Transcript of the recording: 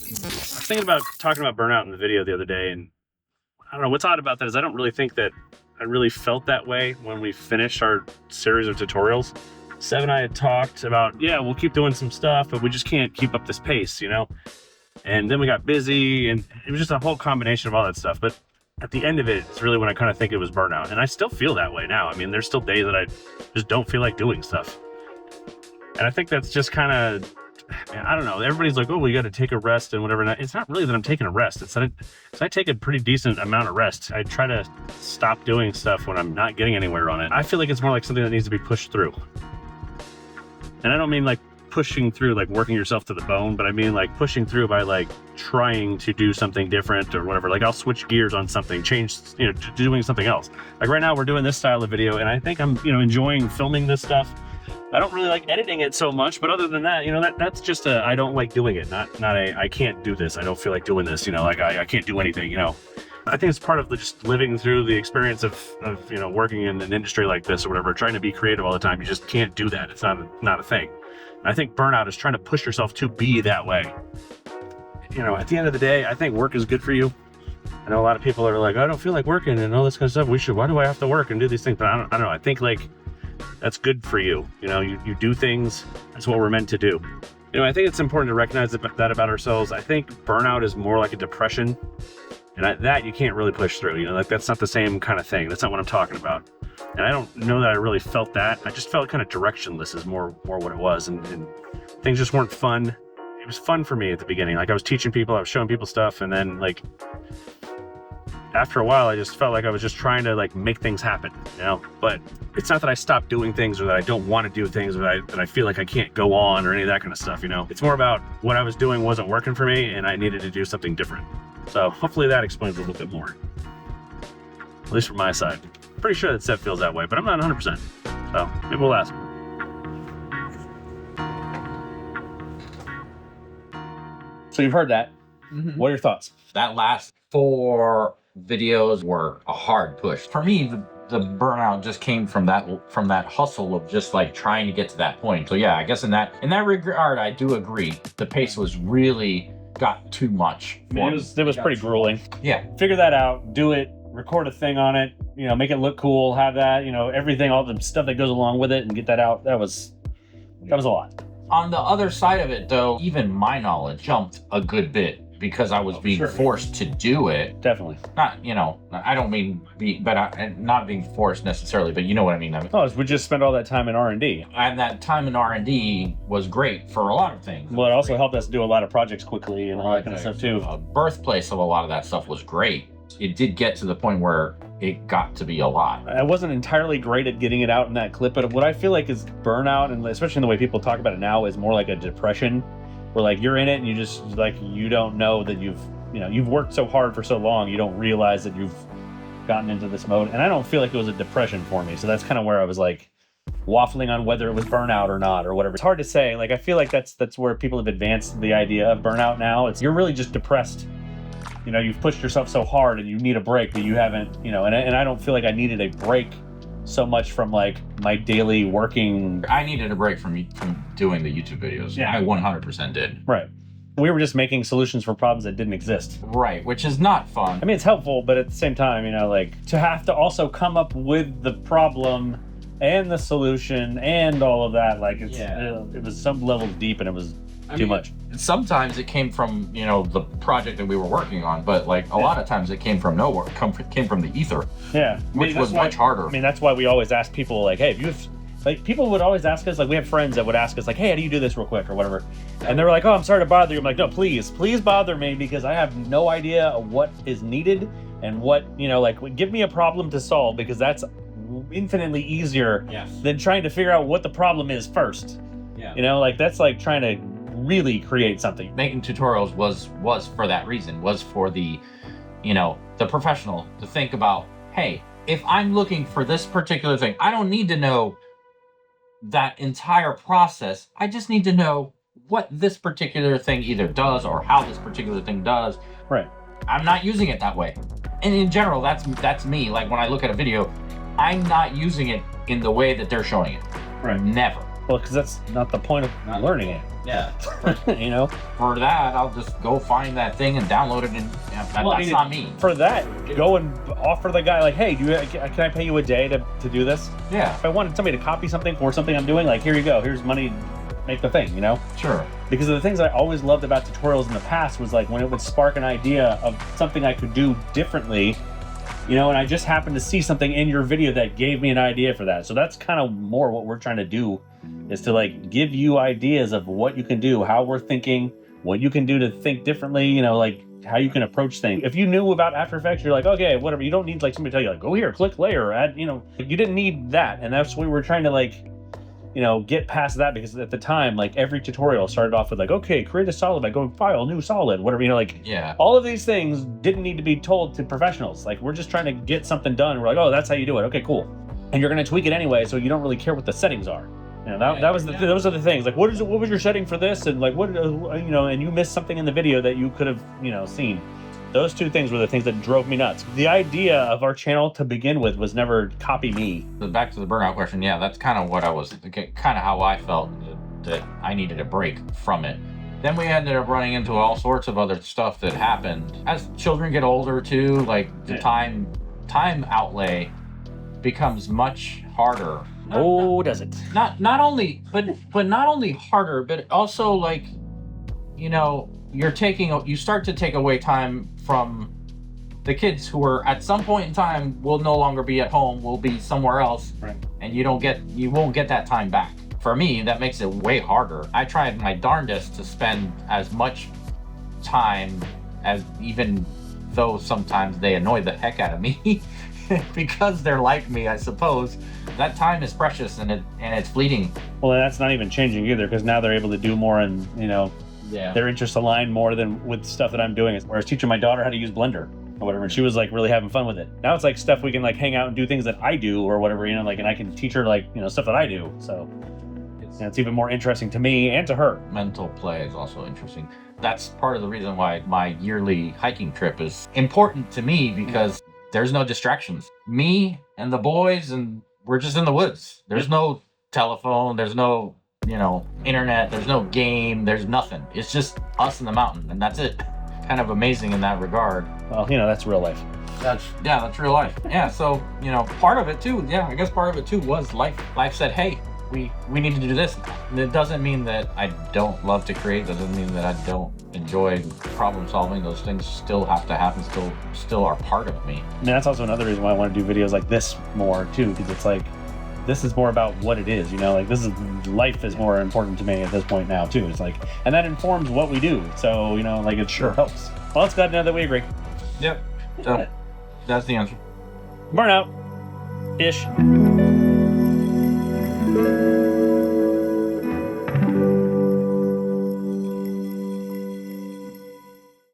was thinking about talking about burnout in the video the other day, and I don't know, what's odd about that is I don't really think that I really felt that way when we finished our series of tutorials. Seb and I had talked about, yeah, we'll keep doing some stuff, but we just can't keep up this pace, you know? And then we got busy, and it was just a whole combination of all that stuff. But at the end of it, it's really when I kind of think it was burnout. And I still feel that way now. I mean, there's still days that I just don't feel like doing stuff. And I think that's just kind of, I don't know. Everybody's like, oh, we got to take a rest and whatever. And it's not really that I'm taking a rest. It's that I take a pretty decent amount of rest. I try to stop doing stuff when I'm not getting anywhere on it. I feel like it's more like something that needs to be pushed through. And I don't mean like pushing through, like working yourself to the bone, but I mean like pushing through by like trying to do something different or whatever. Like I'll switch gears on something, change, to doing something else. Like right now we're doing this style of video and I think I'm, enjoying filming this stuff. I don't really like editing it so much, but other than that, that's just I don't like doing it. Not I can't do this. I don't feel like doing this, like I can't do anything, I think it's part of just living through the experience of working in an industry like this or whatever, trying to be creative all the time. You just can't do that. It's not a thing. And I think burnout is trying to push yourself to be that way. At the end of the day, I think work is good for you. I know a lot of people are like, I don't feel like working and all this kind of stuff. Why do I have to work and do these things? But I don't know. I think like that's good for you. You do things. That's what we're meant to do. I think it's important to recognize that about ourselves. I think burnout is more like a depression. And that you can't really push through, like that's not the same kind of thing. That's not what I'm talking about. And I don't know that I really felt that. I just felt kind of directionless is more what it was. And things just weren't fun. It was fun for me at the beginning. Like I was teaching people, I was showing people stuff. And then like, after a while, I just felt like I was just trying to like make things happen, but it's not that I stopped doing things or that I don't want to do things or that I feel like I can't go on or any of that kind of stuff, It's more about what I was doing wasn't working for me and I needed to do something different. So hopefully that explains a little bit more, at least from my side. Pretty sure that Seth feels that way, but I'm not 100%. So maybe we'll ask him. So you've heard that. Mm-hmm. What are your thoughts? That last 4 videos were a hard push. For me, the burnout just came from that hustle of just like trying to get to that point. So yeah, I guess in that regard, I do agree. The pace was really got too much. It was pretty grueling. Yeah. Figure that out, do it, record a thing on it, make it look cool, have that, everything, all the stuff that goes along with it and get that out. That was a lot. On the other side of it though, even my knowledge jumped a good bit because I was being forced to do it. Definitely. Not, I don't mean not being forced necessarily, but you know what I mean. We just spent all that time in R&D. And that time in R&D was great for a lot of things. Well, it also helped us do a lot of projects quickly and all that kind of stuff too. Birthplace of a lot of that stuff was great. It did get to the point where it got to be a lot. I wasn't entirely great at getting it out in that clip, but what I feel like is burnout, and especially in the way people talk about it now, is more like a depression. Where like you're in it and you just like you don't know that you've worked so hard for so long, you don't realize that you've gotten into this mode. And I don't feel like it was a depression for me. So that's kind of where I was like waffling on whether it was burnout or not or whatever. It's hard to say. Like I feel like that's where people have advanced the idea of burnout now. It's you're really just depressed. You've pushed yourself so hard and you need a break, but you haven't, and I don't feel like I needed a break so much from like my daily working. I needed a break from doing the YouTube videos. Yeah. I 100% did. Right. We were just making solutions for problems that didn't exist. Right, which is not fun. I mean, it's helpful, but at the same time, like to have to also come up with the problem and the solution and all of that, like it was some levels deep and it was too much. Sometimes it came from, the project that we were working on, but like a lot of times it came from nowhere, came from the ether. Yeah. Which was much harder. I mean, that's why we always ask people like, hey, people would always ask us, like we have friends that would ask us like, hey, how do you do this real quick or whatever? And they were like, oh, I'm sorry to bother you. I'm like, no, please bother me because I have no idea what is needed and what, like give me a problem to solve because that's infinitely easier than trying to figure out what the problem is first. Yeah. Like that's like trying to really create something. Making tutorials was for that reason, was for the, the professional to think about, hey, if I'm looking for this particular thing, I don't need to know that entire process. I just need to know what this particular thing either does or how this particular thing does. Right. I'm not using it that way. And in general, that's me. Like when I look at a video, I'm not using it in the way that they're showing it. Right. Never. Well, because that's not the point of Not learning it. Yeah. You know? For that, I'll just go find that thing and download it, and that's not me. For that, go and offer the guy, like, hey, can I pay you a day to do this? Yeah. If I wanted somebody to copy something for something I'm doing, like, here you go, here's money, make the thing, you know? Sure. Because of the things I always loved about tutorials in the past was like when it would spark an idea of something I could do differently, you know, and I just happened to see something in your video that gave me an idea for that. So that's kind of more what we're trying to do, is to like give you ideas of what you can do, how we're thinking, what you can do to think differently, you know, like how you can approach things. If you knew about After Effects, you're like, okay, whatever. You don't need like somebody to tell you like, go here, click layer, add, you know, you didn't need that. And that's what we were trying to like, you know, get past that, because at the time, like every tutorial started off with like, okay, create a solid by going file, new solid, whatever, you know, like all of these things didn't need to be told to professionals. Like we're just trying to get something done. We're like, oh, that's how you do it. Okay, cool. And you're going to tweak it anyway, so you don't really care what the settings are. You know, those are the things. Like, what was your setting for this? And like, what, you know, and you missed something in the video that you could have, you know, seen. Those two things were the things that drove me nuts. The idea of our channel to begin with was never copy me. Back to the burnout question, yeah, that's kind of what I was, kind of how I felt that I needed a break from it. Then we ended up running into all sorts of other stuff that happened. As children get older too, like the time outlay becomes much harder. Does it? Not only harder, but also like, you know, you start to take away time from the kids who are at some point in time will no longer be at home, will be somewhere else, right? And you won't get that time back. For me, that makes it way harder. I tried my darndest to spend as much time as, even though sometimes they annoy the heck out of me because they're like me, I suppose. That time is precious and it's fleeting. Well, that's not even changing either, because now they're able to do more, and you know, their interests align more than with stuff that I'm doing. Where I was teaching my daughter how to use Blender or whatever, and she was like really having fun with it. Now it's like stuff we can like hang out and do things that I do or whatever, you know, like, and I can teach her like, you know, stuff that I do. So it's even more interesting to me and to her. Mental play is also interesting. That's part of the reason why my yearly hiking trip is important to me, because there's no distractions. Me and the boys, and we're just in the woods. There's no telephone, there's no, you know, internet, there's no game, there's nothing. It's just us in the mountain, and that's it. Kind of amazing in that regard. Well, you know, that's real life. That's real life. Yeah, so, you know, part of it too, I guess part of it too was life. Life said, hey, we need to do this. And it doesn't mean that I don't love to create, doesn't mean that I don't enjoy problem solving. Those things still have to happen, still are part of me. And that's also another reason why I want to do videos like this more too, because it's like, this is more about what it is, you know, like life is more important to me at this point now too. It's like, and that informs what we do. So, you know, like it sure helps. Well, it's glad to know that we agree. Yep. So that's the answer. Burnout-ish.